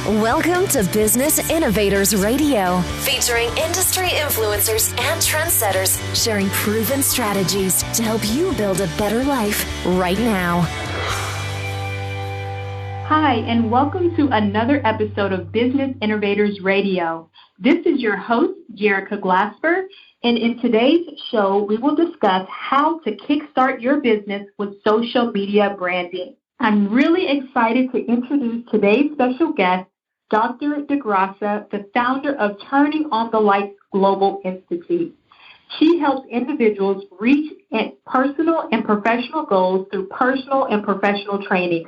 Welcome to Business Innovators Radio, featuring industry influencers and trendsetters sharing proven strategies to help you build a better life right now. Hi, and welcome to another episode of Business Innovators Radio. This is your host, Jerica Glasper, and in today's show, we will discuss how to kickstart your business with social media branding. I'm really excited to introduce today's special guest, Dr. Da Graca, the founder of Turning on the Lights Global Institute. She helps individuals reach personal and professional goals through personal and professional training.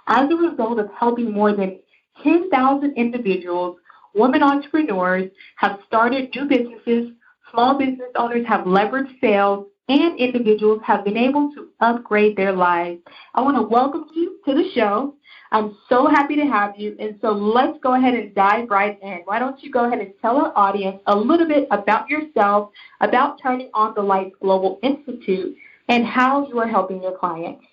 As a result of helping more than 10,000 individuals, women entrepreneurs have started new businesses, small business owners have leveraged sales, and individuals have been able to upgrade their lives. I want to welcome you to the show. I'm so happy to have you, and so let's go ahead and dive right in. Why don't you go ahead and tell our audience a little bit about yourself, about Turning on the Lights Global Institute, and how you are helping your clients.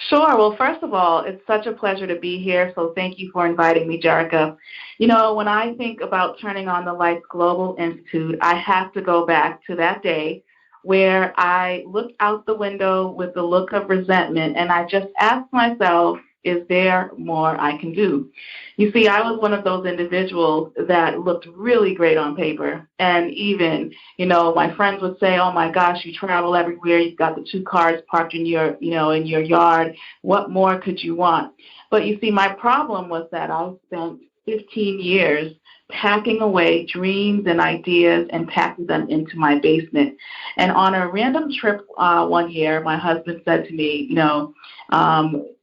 Sure. Well, first of all, it's such a pleasure to be here, so thank you for inviting me, Jerica. You know, when I think about Turning on the Lights Global Institute, I have to go back to that day where I looked out the window with the look of resentment, and I just asked myself, is there more I can do? You see, I was one of those individuals that looked really great on paper. And even, my friends would say, oh my gosh, you travel everywhere. You've got the 2 cars parked in your yard. What more could you want? But you see, my problem was that I spent 15 years packing away dreams and ideas and packing them into my basement. And on a random trip one year, my husband said to me,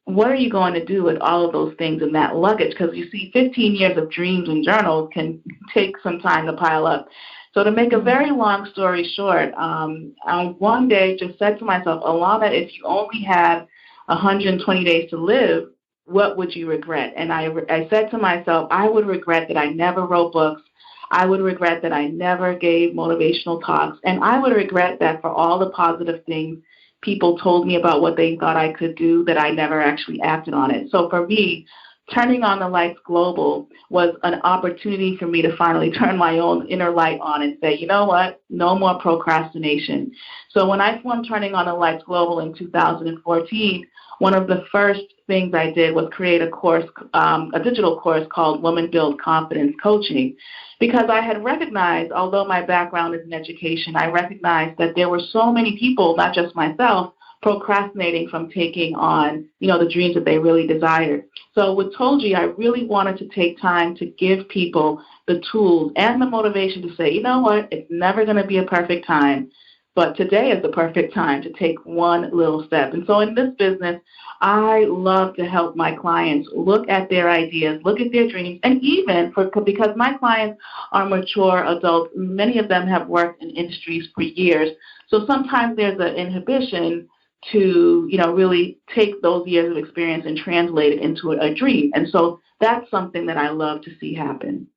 what are you going to do with all of those things in that luggage? Because you see, 15 years of dreams and journals can take some time to pile up. So to make a very long story short, I one day just said to myself, Allana, if you only had 120 days to live, what would you regret? And I said to myself, I would regret that I never wrote books. I would regret that I never gave motivational talks. And I would regret that for all the positive things people told me about what they thought I could do, that I never actually acted on it. So for me, Turning on the Lights Global was an opportunity for me to finally turn my own inner light on and say, you know what, no more procrastination. So when I formed Turning on the Lights Global in 2014, one of the first things I did was create a course, a digital course called Women Build Confidence Coaching, because I had recognized, although my background is in education, I recognized that there were so many people, not just myself, procrastinating from taking on, the dreams that they really desired. So with Tolji, I really wanted to take time to give people the tools and the motivation to say, you know what, it's never going to be a perfect time, but today is the perfect time to take one little step. And so in this business, I love to help my clients look at their ideas, look at their dreams, and even because my clients are mature adults, many of them have worked in industries for years. So sometimes there's an inhibition to, really take those years of experience and translate it into a dream. And so that's something that I love to see happen.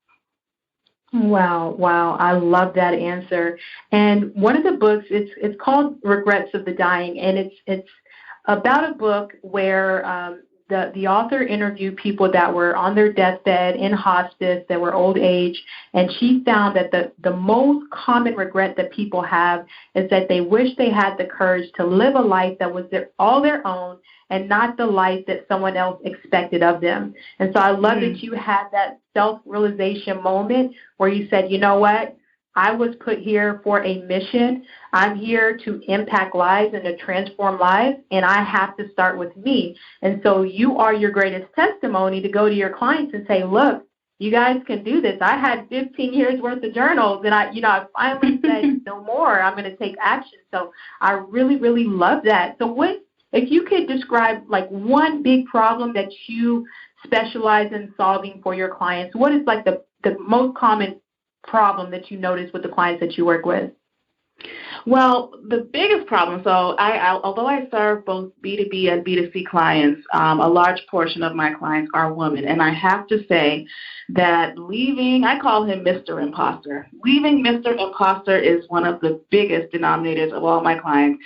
Wow. I love that answer. And one of the books, it's called Regrets of the Dying, and it's about a book where the author interviewed people that were on their deathbed in hospice, that were old age, and she found that the most common regret that people have is that they wish they had the courage to live a life that was all their own and not the life that someone else expected of them. And so I love that you had that self-realization moment where you said, you know what? I was put here for a mission. I'm here to impact lives and to transform lives, and I have to start with me. And so you are your greatest testimony to go to your clients and say, look, you guys can do this. I had 15 years worth of journals, and I finally said no more. I'm going to take action. So I really, really love that. So if you could describe like one big problem that you specialize in solving for your clients, what is like the most common problem that you notice with the clients that you work with? Well, the biggest problem, so although I serve both B2B and B2C clients, a large portion of my clients are women. And I have to say that I call him Mr. Imposter. Leaving Mr. Imposter is one of the biggest denominators of all my clients.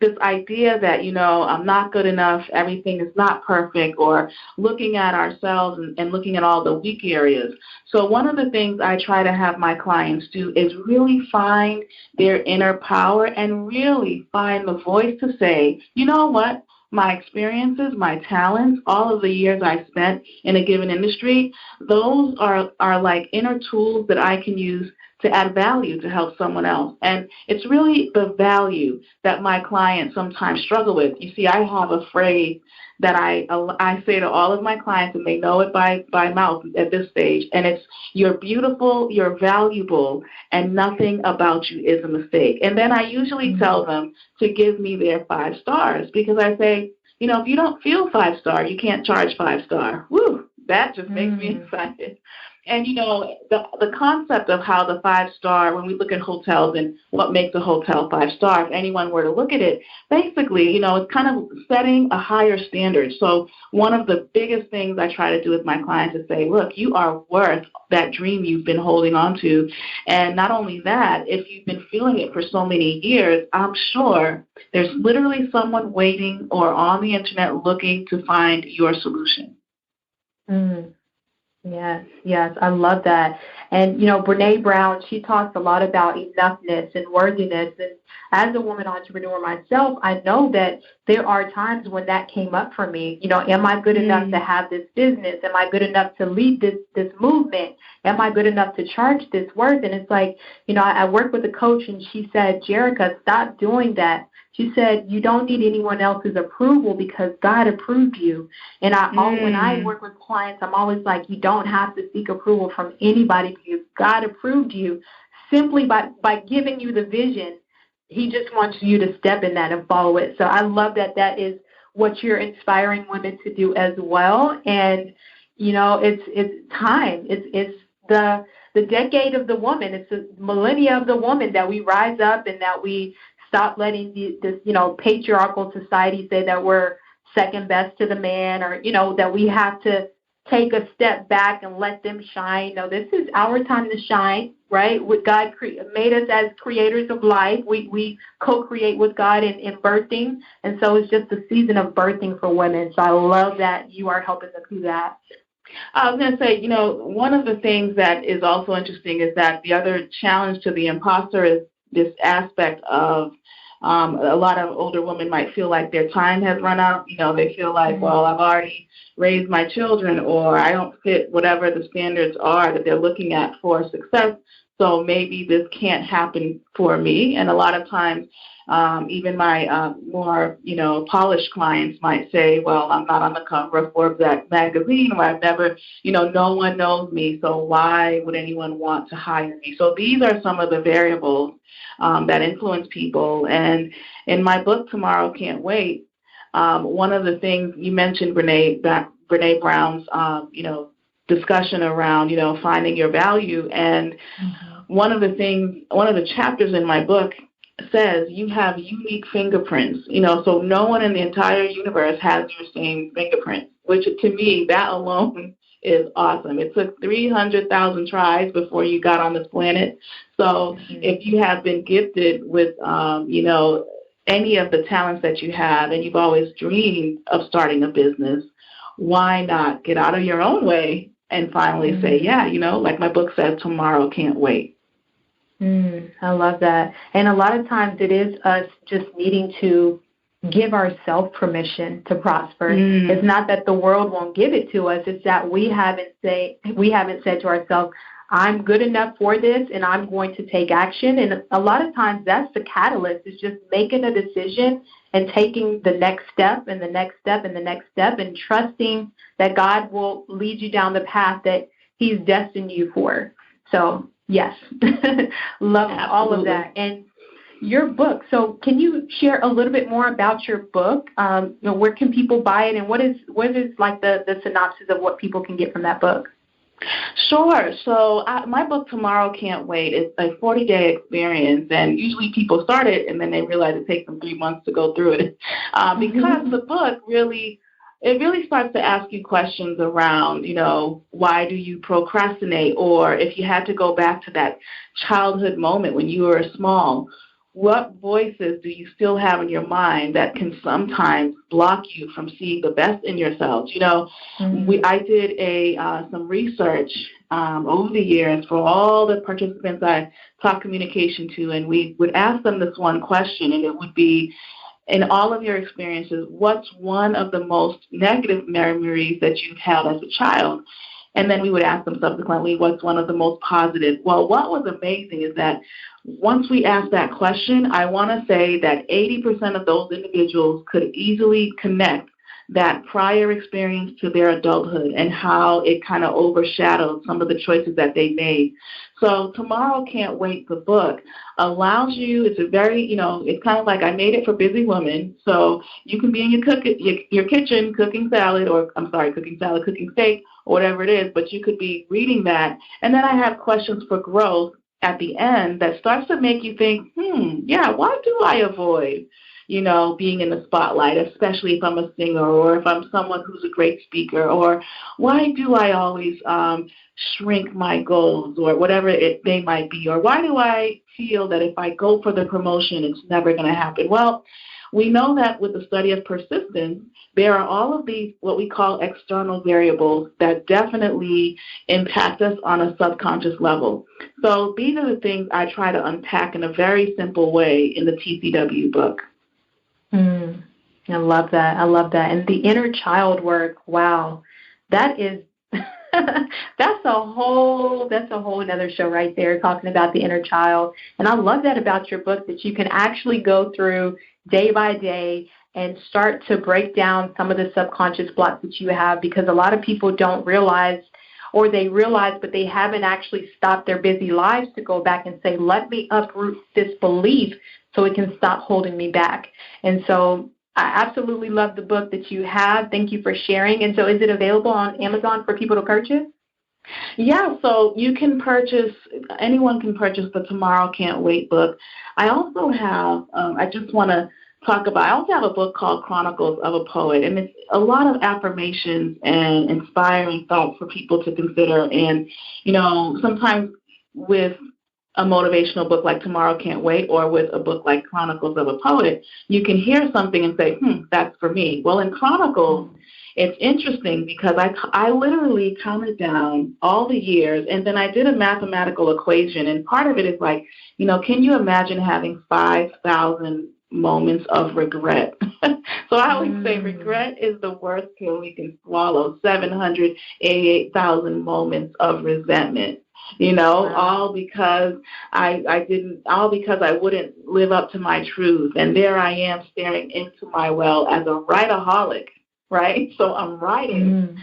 This idea that, I'm not good enough, everything is not perfect, or looking at ourselves and looking at all the weak areas. So one of the things I try to have my clients do is really find their inner power and really find the voice to say, you know what? My experiences, my talents, all of the years I spent in a given industry, those are like inner tools that I can use to add value to help someone else. And it's really the value that my clients sometimes struggle with. You see, I have a phrase that I say to all of my clients, and they know it by mouth at this stage, and it's, you're beautiful, you're valuable, and nothing about you is a mistake. And then I usually tell them to give me their 5 stars, because I say, if you don't feel 5-star, you can't charge 5-star. Woo, that just makes me excited. And, the concept of how the 5-star, when we look at hotels and what makes a hotel 5-star, if anyone were to look at it, basically, it's kind of setting a higher standard. So one of the biggest things I try to do with my clients is say, look, you are worth that dream you've been holding on to. And not only that, if you've been feeling it for so many years, I'm sure there's literally someone waiting or on the internet looking to find your solution. Yes, I love that. And, Brene Brown, she talks a lot about enoughness and worthiness. And as a woman entrepreneur myself, I know that there are times when that came up for me. Am I good enough to have this business? Am I good enough to lead this movement? Am I good enough to charge this worth? And it's like, I work with a coach, and she said, Jerica, stop doing that. She said, you don't need anyone else's approval because God approved you. And when I work with clients, I'm always like, you don't have to seek approval from anybody because God approved you simply by giving you the vision. He just wants you to step in that and follow it. So I love that is what you're inspiring women to do as well. And, it's time. It's the decade of the woman. It's the millennia of the woman that we rise up and that we stop letting this patriarchal society say that we're second best to the man, or, that we have to take a step back and let them shine. No, this is our time to shine, right? What God made us as creators of life. We co-create with God in birthing. And so it's just a season of birthing for women. So I love that you are helping them do that. I was going to say, one of the things that is also interesting is that the other challenge to the imposter is this aspect of a lot of older women might feel like their time has run out. They feel like, well, I've already raised my children, or I don't fit whatever the standards are that they're looking at for success, so maybe this can't happen for me. And a lot of times, even my more, polished clients might say, well, I'm not on the cover of Forbes magazine, or I've never, no one knows me, so why would anyone want to hire me? So these are some of the variables that influence people. And in my book, Tomorrow Can't Wait, one of the things you mentioned, Brene Brown's, discussion around, finding your value. And one of the chapters in my book says you have unique fingerprints, so no one in the entire universe has your same fingerprints, which to me, that alone is awesome. It took 300,000 tries before you got on this planet. So if you have been gifted with, any of the talents that you have, and you've always dreamed of starting a business, why not get out of your own way and finally say, yeah, like my book says, tomorrow can't wait. I love that. And a lot of times it is us just needing to give ourselves permission to prosper. It's not that the world won't give it to us. It's that we haven't said to ourselves, I'm good enough for this and I'm going to take action. And a lot of times that's the catalyst, is just making a decision and taking the next step and the next step and the next step, and trusting that God will lead you down the path that He's destined you for. So yes, love all of that. And your book, so can you share a little bit more about your book? Where can people buy it, and what is like the synopsis of what people can get from that book? Sure. So my book, Tomorrow Can't Wait, is a 40-day experience, and usually people start it and then they realize it takes them 3 months to go through it because the book really starts to ask you questions around, why do you procrastinate? Or if you had to go back to that childhood moment when you were small, what voices do you still have in your mind that can sometimes block you from seeing the best in yourselves? I did some research over the years for all the participants I taught communication to, and we would ask them this one question, and it would be, in all of your experiences, what's one of the most negative memories that you've had as a child? And then we would ask them subsequently, what's one of the most positive? Well, what was amazing is that once we asked that question, I want to say that 80% of those individuals could easily connect that prior experience to their adulthood and how it kind of overshadowed some of the choices that they made. So Tomorrow Can't Wait, the book, allows you, it's a very, it's kind of like I made it for busy women. So you can be in your kitchen cooking salad, cooking steak, or whatever it is, but you could be reading that. And then I have questions for growth at the end that starts to make you think, why do I avoid being in the spotlight, especially if I'm a singer or if I'm someone who's a great speaker, or why do I always shrink my goals or whatever they might be, or why do I feel that if I go for the promotion, it's never going to happen? Well, we know that with the study of persistence, there are all of these what we call external variables that definitely impact us on a subconscious level. So these are the things I try to unpack in a very simple way in the TCW book. I love that. And the inner child work, wow, that is that's a whole another show right there, talking about the inner child. And I love that about your book, that you can actually go through day by day and start to break down some of the subconscious blocks that you have, because a lot of people don't realize, or they realize, but they haven't actually stopped their busy lives to go back and say, let me uproot this belief so it can stop holding me back. And so I absolutely love the book that you have. Thank you for sharing. And so is it available on Amazon for people to purchase? Yeah, so you can anyone can purchase the Tomorrow Can't Wait book. I also have, I also have a book called Chronicles of a Poet, and it's a lot of affirmations and inspiring thoughts for people to consider. And, sometimes with a motivational book like Tomorrow Can't Wait, or with a book like Chronicles of a Poet, you can hear something and say, that's for me. Well, in Chronicles, it's interesting because I literally counted down all the years, and then I did a mathematical equation, and part of it is like, can you imagine having 5,000 moments of regret? So I always say regret is the worst pill we can swallow. 788,000 moments of resentment. All because I wouldn't live up to my truth. And there I am staring into my well as a writeaholic, right? So I'm writing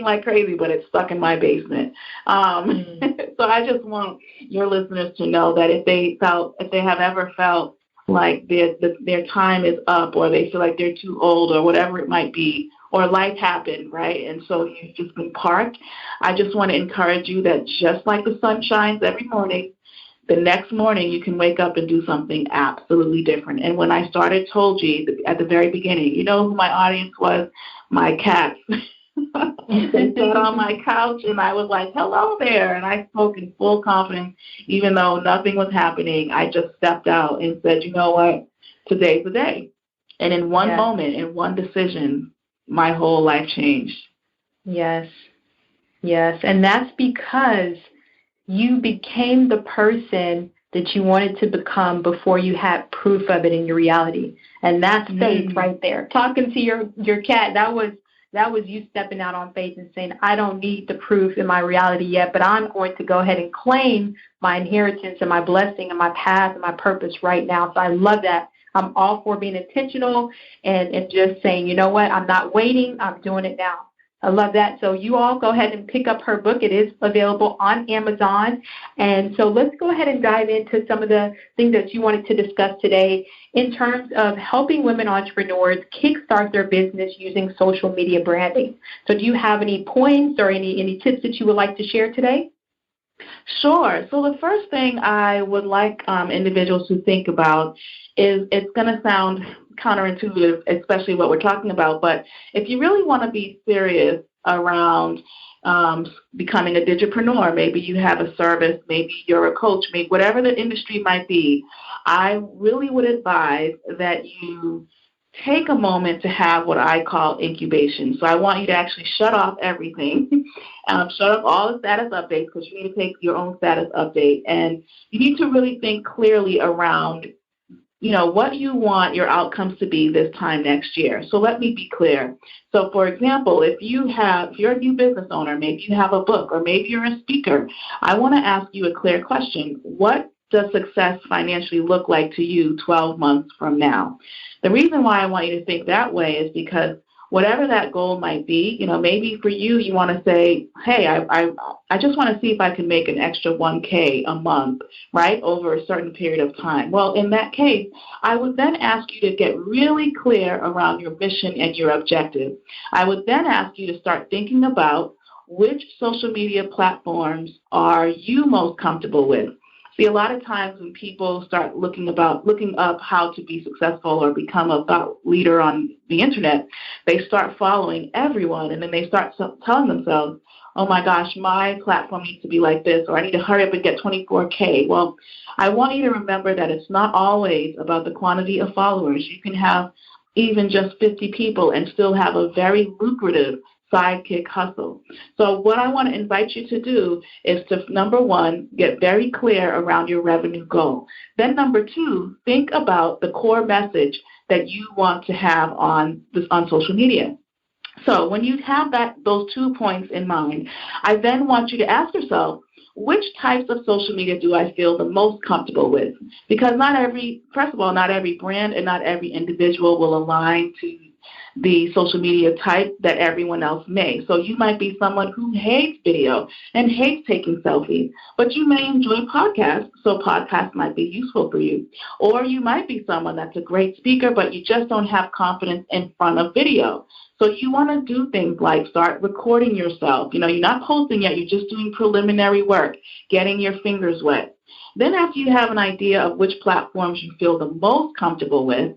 like crazy, but it's stuck in my basement. So I just want your listeners to know that if they have ever felt like their time is up, or they feel like they're too old, or whatever it might be, or life happened, right? And so you've just been parked. I just want to encourage you that just like the sun shines every morning, the next morning you can wake up and do something absolutely different. And when I started Tolji at the very beginning, you know who my audience was? My cats. They sat on my couch, and I was like, hello there. And I spoke in full confidence, even though nothing was happening. I just stepped out and said, you know what? Today's the day. And in one moment, in one decision, my whole life changed. Yes. And that's because you became the person that you wanted to become before you had proof of it in your reality. And that's faith right there. Talking to your cat, that was you stepping out on faith and saying, I don't need the proof in my reality yet, but I'm going to go ahead and claim my inheritance and my blessing and my path and my purpose right now. So I love that. I'm all for being intentional and just saying, you know what, I'm not waiting, I'm doing it now. I love that. So you all go ahead and pick up her book. It is available on Amazon. And so let's go ahead and dive into some of the things that you wanted to discuss today in terms of helping women entrepreneurs kickstart their business using social media branding. So do you have any points or any tips that you would like to share today? Sure. So the first thing I would like individuals to think about is, it's going to sound counterintuitive, especially what we're talking about, but if you really want to be serious around becoming a digipreneur, maybe you have a service, maybe you're a coach, maybe whatever the industry might be, I really would advise that you take a moment to have what I call incubation. So I want you to actually shut off everything, shut off all the status updates, because you need to take your own status update, and you need to really think clearly around what you want your outcomes to be this time next year. So let me be clear. So for example, if you're a new business owner, maybe you have a book, or maybe you're a speaker, I want to ask you a clear question. What does success financially look like to you 12 months from now? The reason why I want you to think that way is because whatever that goal might be, maybe for you, you want to say, hey, I just want to see if I can make an extra $1,000 a month, right, over a certain period of time. Well, in that case, I would then ask you to get really clear around your mission and your objective. I would then ask you to start thinking about which social media platforms are you most comfortable with. See, a lot of times when people start looking up how to be successful or become a thought leader on the internet, they start following everyone, and then they start telling themselves, oh my gosh, my platform needs to be like this, or I need to hurry up and get 24K. Well, I want you to remember that it's not always about the quantity of followers. You can have even just 50 people and still have a very lucrative sidekick hustle. So what I want to invite you to do is to, number one, get very clear around your revenue goal. Then number two, think about the core message that you want to have on social media. So when you have those 2 points in mind, I then want you to ask yourself, which types of social media do I feel the most comfortable with? Because not every brand and not every individual will align to the social media type that everyone else may. So you might be someone who hates video and hates taking selfies, but you may enjoy podcasts, so podcasts might be useful for you. Or you might be someone that's a great speaker, but you just don't have confidence in front of video. So you want to do things like start recording yourself. You're not posting yet, you're just doing preliminary work, getting your fingers wet. Then after you have an idea of which platforms you feel the most comfortable with,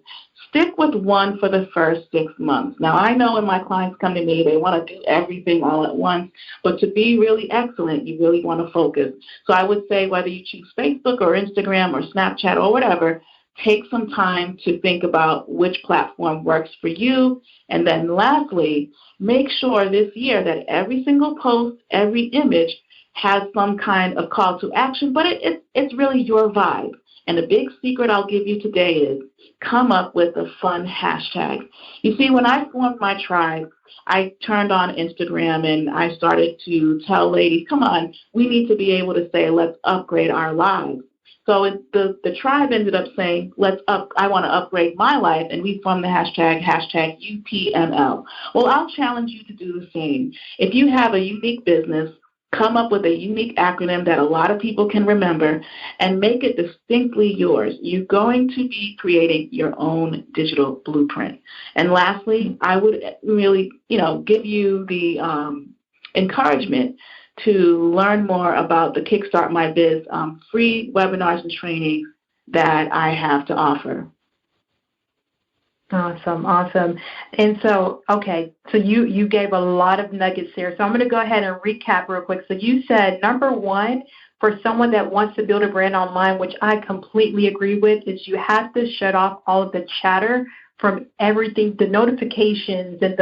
stick with one for the first 6 months. Now, I know when my clients come to me, they want to do everything all at once, but to be really excellent, you really want to focus. So I would say whether you choose Facebook or Instagram or Snapchat or whatever, take some time to think about which platform works for you. And then lastly, make sure this year that every single post, every image has some kind of call to action, but it's really your vibe. And the big secret I'll give you today is come up with a fun hashtag. You see, when I formed my tribe, I turned on Instagram and I started to tell ladies, come on, we need to be able to say, let's upgrade our lives. So the tribe ended up saying, I want to upgrade my life, and we formed the hashtag UPML. Well, I'll challenge you to do the same. If you have a unique business, come up with a unique acronym that a lot of people can remember and make it distinctly yours. You're going to be creating your own digital blueprint. And lastly, I would really, give you the encouragement to learn more about the Kickstart My Biz free webinars and trainings that I have to offer. Awesome. And so, so you gave a lot of nuggets there. So I'm going to go ahead and recap real quick. So you said, number one, for someone that wants to build a brand online, which I completely agree with, is you have to shut off all of the chatter from everything, the notifications and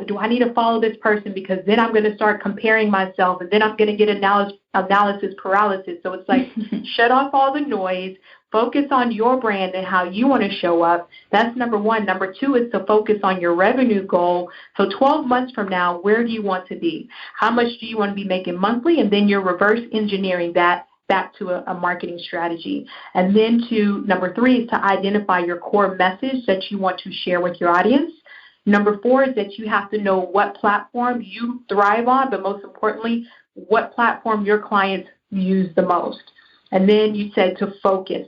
do I need to follow this person, because then I'm going to start comparing myself and then I'm going to get analysis paralysis. So it's like shut off all the noise, focus on your brand and how you want to show up. That's number one. Number two is to focus on your revenue goal. So 12 months from now, where do you want to be? How much do you want to be making monthly? And then you're reverse engineering that back to a marketing strategy. And then number three is to identify your core message that you want to share with your audience. Number 4 is that you have to know what platform you thrive on, but most importantly, what platform your clients use the most. And then you said to focus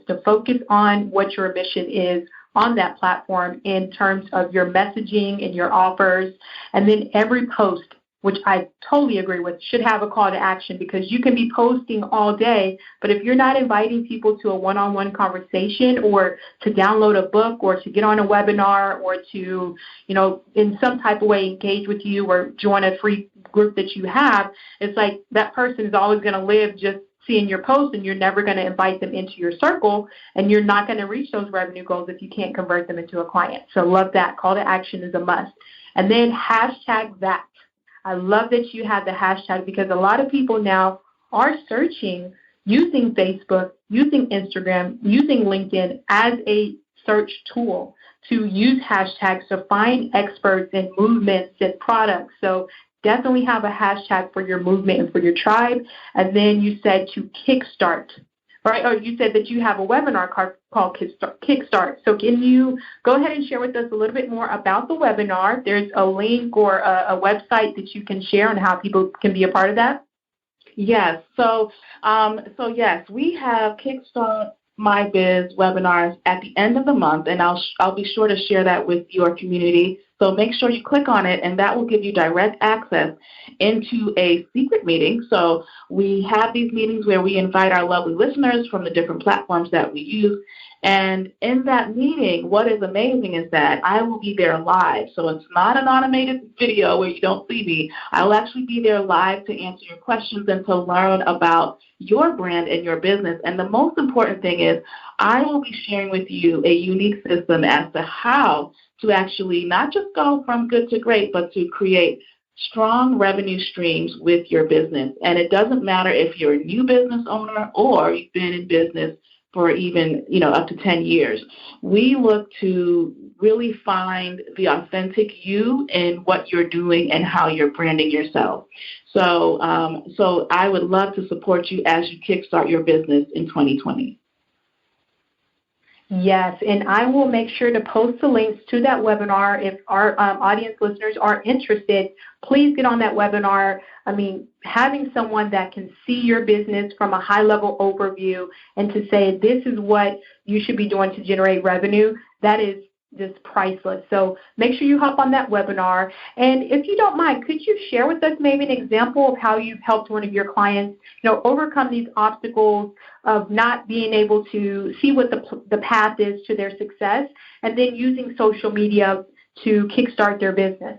on what your mission is on that platform in terms of your messaging and your offers. And then every post, which I totally agree with, should have a call to action, because you can be posting all day, but if you're not inviting people to a one-on-one conversation or to download a book or to get on a webinar or to, in some type of way engage with you or join a free group that you have, it's like that person is always going to live just seeing your post, and you're never going to invite them into your circle, and you're not going to reach those revenue goals if you can't convert them into a client. So love that. Call to action is a must. And then hashtag that. I love that you have the hashtag, because a lot of people now are searching using Facebook, using Instagram, using LinkedIn as a search tool to use hashtags to find experts in movements and products. So definitely have a hashtag for your movement and for your tribe. And then you said to Kickstart, right? Or you said that you have a webinar called Kickstart. So can you go ahead and share with us a little bit more about the webinar? There's a link or a website that you can share on how people can be a part of that. Yes. So yes, we have Kickstart My Biz webinars at the end of the month, and I'll be sure to share that with your community. So make sure you click on it, and that will give you direct access into a secret meeting. So we have these meetings where we invite our lovely listeners from the different platforms that we use. And in that meeting, what is amazing is that I will be there live. So it's not an automated video where you don't see me. I will actually be there live to answer your questions and to learn about your brand and your business. And the most important thing is I will be sharing with you a unique system as to how to actually not just go from good to great, but to create strong revenue streams with your business. And it doesn't matter if you're a new business owner or you've been in business for even, up to 10 years. We look to really find the authentic you in what you're doing and how you're branding yourself. So I would love to support you as you kickstart your business in 2020. Yes, and I will make sure to post the links to that webinar. If our audience listeners are interested, please get on that webinar. I mean, having someone that can see your business from a high-level overview and to say this is what you should be doing to generate revenue, that is just priceless. So make sure you hop on that webinar. And if you don't mind, could you share with us maybe an example of how you've helped one of your clients, overcome these obstacles of not being able to see what the path is to their success, and then using social media to kickstart their business?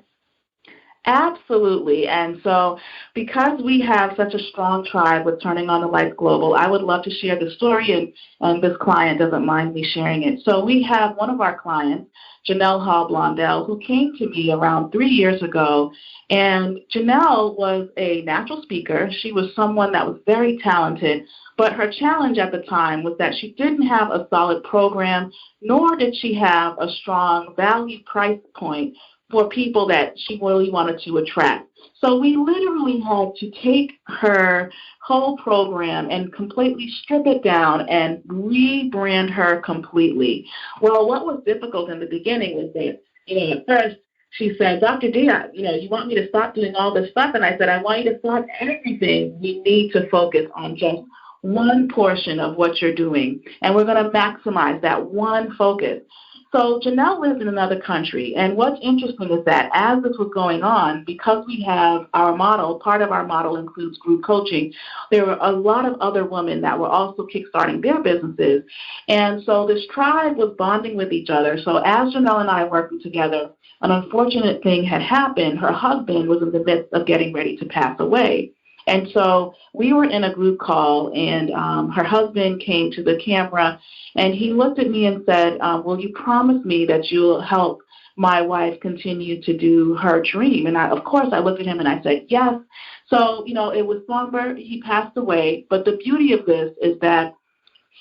Absolutely. And so because we have such a strong tribe with Turning on the Lights Global, I would love to share the story, and this client doesn't mind me sharing it. So we have one of our clients, Janelle Hall Blondell, who came to me around 3 years ago. And Janelle was a natural speaker. She was someone that was very talented, but her challenge at the time was that she didn't have a solid program, nor did she have a strong value price point for people that she really wanted to attract. So we literally had to take her whole program and completely strip it down and rebrand her completely. Well, what was difficult in the beginning was that, at first she said, Dr. D, you want me to stop doing all this stuff? And I said, I want you to stop everything. We need to focus on just one portion of what you're doing, and we're going to maximize that one focus. So Janelle lives in another country, and what's interesting is that as this was going on, because we have our model, part of our model includes group coaching, there were a lot of other women that were also kickstarting their businesses. And so this tribe was bonding with each other. So as Janelle and I were working together, an unfortunate thing had happened. Her husband was in the midst of getting ready to pass away. And so we were in a group call, and her husband came to the camera, and he looked at me and said, will you promise me that you'll help my wife continue to do her dream? And of course, I looked at him and I said, yes. So, it was somber. He passed away. But the beauty of this is that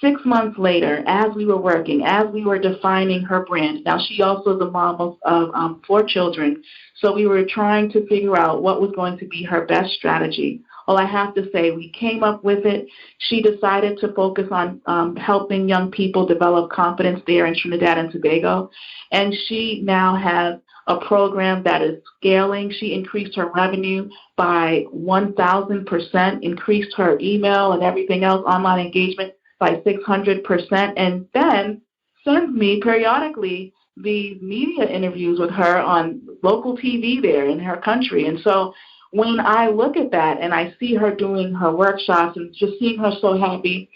6 months later, as we were working, as we were defining her brand, now she also is a mom of 4 children, so we were trying to figure out what was going to be her best strategy. Well, I have to say, we came up with it. She decided to focus on helping young people develop confidence there in Trinidad and Tobago, and she now has a program that is scaling. She increased her revenue by 1,000%, increased her email and everything else, online engagement by 600%, and then sends me periodically these media interviews with her on local TV there in her country. And so when I look at that and I see her doing her workshops and just seeing her so happy,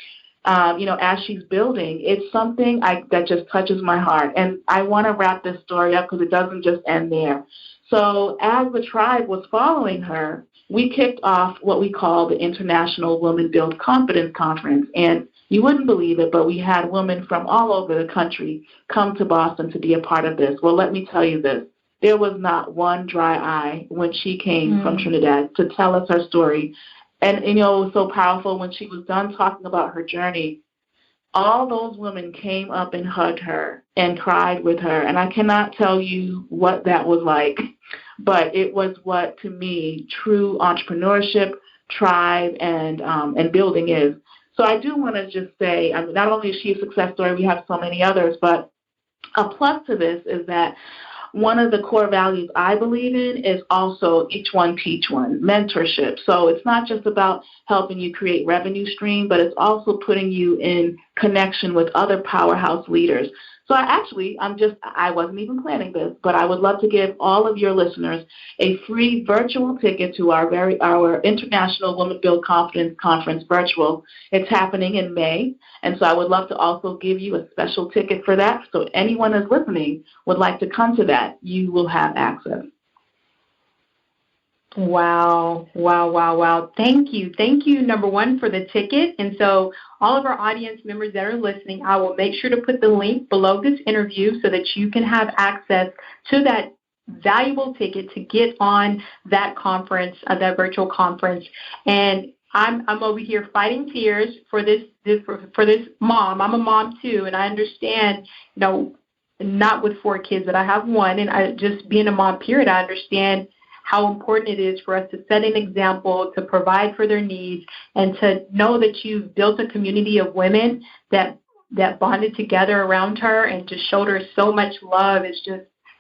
as she's building, it's something that just touches my heart. And I want to wrap this story up because it doesn't just end there. So as the tribe was following her, we kicked off what we call the International Women Build Confidence Conference. And you wouldn't believe it, but we had women from all over the country come to Boston to be a part of this. Well, let me tell you this. There was not one dry eye when she came from Trinidad to tell us her story. And, it was so powerful when she was done talking about her journey. All those women came up and hugged her and cried with her. And I cannot tell you what that was like, but it was what, to me, true entrepreneurship, tribe, and building is. So I do want to just say, not only is she a success story, we have so many others, but a plus to this is that one of the core values I believe in is also each one teach one, mentorship. So it's not just about helping you create revenue stream, but it's also putting you in connection with other powerhouse leaders. So I wasn't even planning this, but I would love to give all of your listeners a free virtual ticket to our International Women Build Confidence Conference virtual. It's happening in May, and so I would love to also give you a special ticket for that. So anyone who's listening would like to come to that, you will have access. Wow. Thank you, number one, for the ticket. And so all of our audience members that are listening, I will make sure to put the link below this interview so that you can have access to that valuable ticket to get on that conference, that virtual conference. And I'm over here fighting tears for this mom. I'm a mom too, and I understand, not with 4 kids, but I have one, and I just being a mom, period, I understand how important it is for us to set an example, to provide for their needs, and to know that you've built a community of women that bonded together around her and just showed her so much love. It's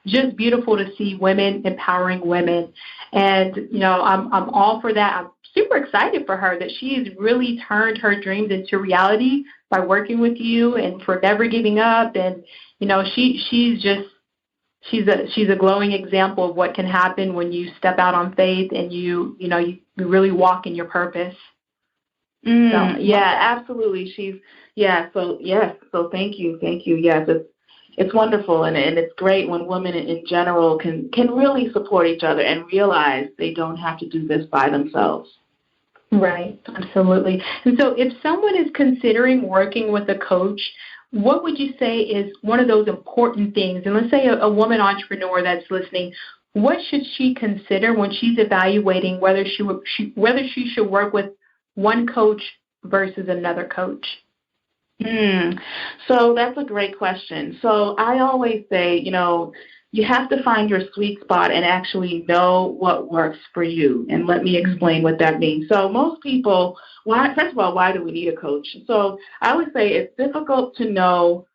just beautiful to see women empowering women. And, I'm all for that. I'm super excited for her that she has really turned her dreams into reality by working with you and for never giving up. And, she's a glowing example of what can happen when you step out on faith and you really walk in your purpose. Absolutely. So thank you. Yes, it's wonderful, and it's great when women in general can really support each other and realize they don't have to do this by themselves. Right, absolutely. And so if someone is considering working with a coach, what would you say is one of those important things? And let's say a woman entrepreneur that's listening, what should she consider when she's evaluating whether she should work with one coach versus another coach? So that's a great question. So I always say, you have to find your sweet spot and actually know what works for you. And let me explain what that means. So most people, first of all, why do we need a coach? So I would say it's difficult to know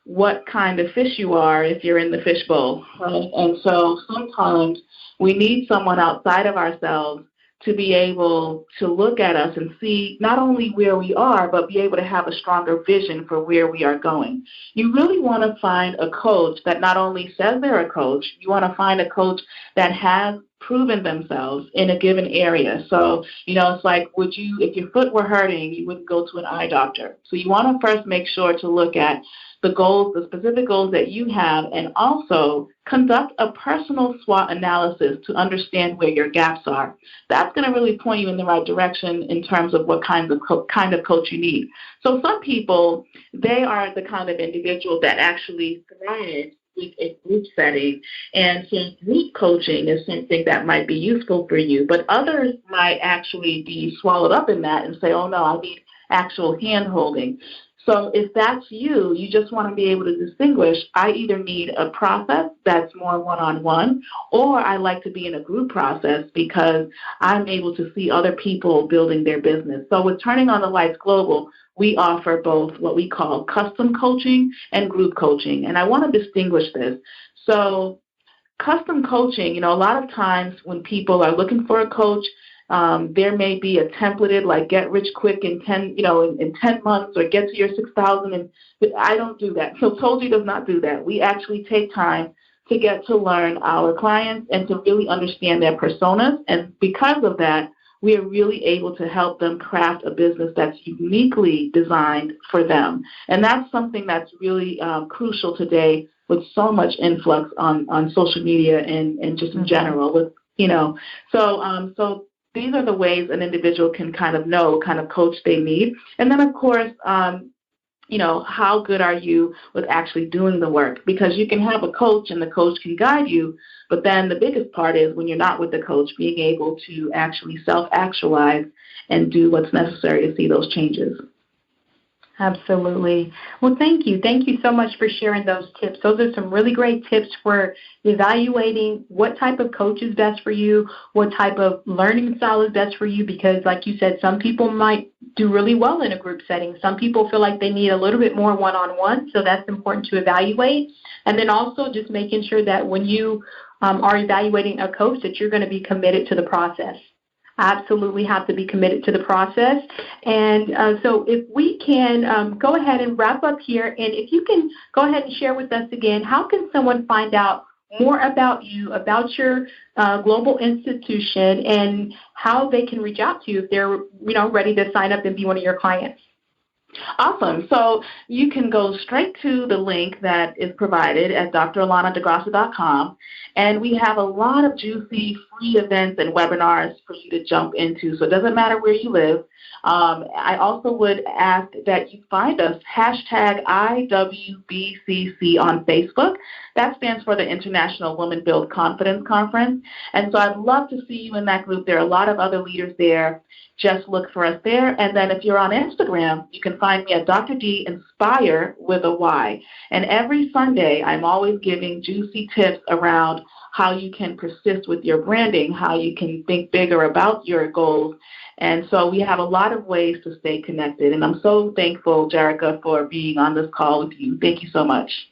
what kind of fish you are if you're in the fishbowl, right? And so sometimes we need someone outside of ourselves to be able to look at us and see not only where we are, but be able to have a stronger vision for where we are going. You really want to find a coach that not only says they're a coach, you want to find a coach that has proven themselves in a given area. So, it's like, if your foot were hurting, you wouldn't go to an eye doctor. So you want to first make sure to look at the specific goals that you have, and also conduct a personal SWOT analysis to understand where your gaps are. That's going to really point you in the right direction in terms of what kind of coach you need. So some people, they are the kind of individual that actually thrive with a group setting, and so group coaching is something that might be useful for you, but others might actually be swallowed up in that and say, oh no, I need actual hand-holding. So if that's you just want to be able to distinguish, I either need a process that's more one-on-one, or I like to be in a group process because I'm able to see other people building their business. So with Turning on the Lights Global, we offer both what we call custom coaching and group coaching. And I want to distinguish this. So custom coaching, a lot of times when people are looking for a coach, there may be a templated, like get rich quick in 10 months, or get to your 6,000. And I don't do that. So Told does not do that. We actually take time to get to learn our clients and to really understand their personas. And because of that, we are really able to help them craft a business that's uniquely designed for them. And that's something that's really crucial today with so much influx on social media and just in general. So these are the ways an individual can kind of know what kind of coach they need. And then, of course, how good are you with actually doing the work? Because you can have a coach and the coach can guide you, but then the biggest part is when you're not with the coach, being able to actually self-actualize and do what's necessary to see those changes. Absolutely. Well, thank you. Thank you so much for sharing those tips. Those are some really great tips for evaluating what type of coach is best for you, what type of learning style is best for you, because like you said, some people might do really well in a group setting. Some people feel like they need a little bit more one-on-one, so that's important to evaluate. And then also just making sure that when you are evaluating a coach, that you're going to be committed to the process. Absolutely have to be committed to the process. And so if we can go ahead and wrap up here, and if you can go ahead and share with us again, how can someone find out more about you, about your global institution, and how they can reach out to you if they're ready to sign up and be one of your clients? Awesome. So you can go straight to the link that is provided at drallanadagraca.com, and we have a lot of juicy free events and webinars for you to jump into. So it doesn't matter where you live. I also would ask that you find us, #IWBCC on Facebook. That stands for the International Women Build Confidence Conference. And so I'd love to see you in that group. There are a lot of other leaders there. Just look for us there. And then if you're on Instagram, you can find me at Dr. D Inspire with a Y. And every Sunday, I'm always giving juicy tips around how you can persist with your branding, how you can think bigger about your goals. And so we have a lot of ways to stay connected. And I'm so thankful, Jerica, for being on this call with you. Thank you so much.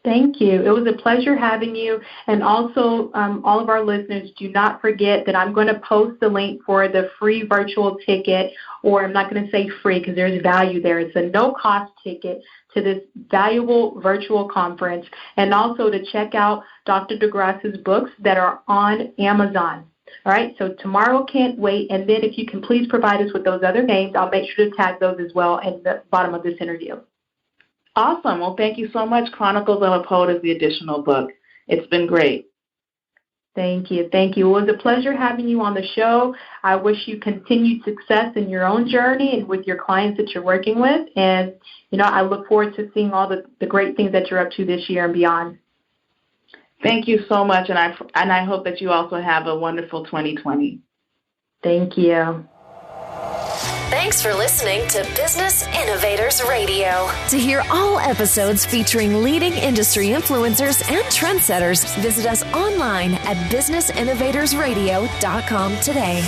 Thank you. It was a pleasure having you. And also, all of our listeners, do not forget that I'm going to post the link for the free virtual ticket, or I'm not going to say free because there's value there. It's a no-cost ticket to this valuable virtual conference, and also to check out Dr. Da Graca's books that are on Amazon. All right, so tomorrow can't wait. And then if you can please provide us with those other names, I'll make sure to tag those as well at the bottom of this interview. Awesome. Well, thank you so much. Chronicles of a Poet is the additional book. It's been great. Thank you. Thank you. It was a pleasure having you on the show. I wish you continued success in your own journey and with your clients that you're working with. And, I look forward to seeing all the great things that you're up to this year and beyond. Thank you so much. And I hope that you also have a wonderful 2020. Thank you. Thanks for listening to Business Innovators Radio. To hear all episodes featuring leading industry influencers and trendsetters, visit us online at businessinnovatorsradio.com today.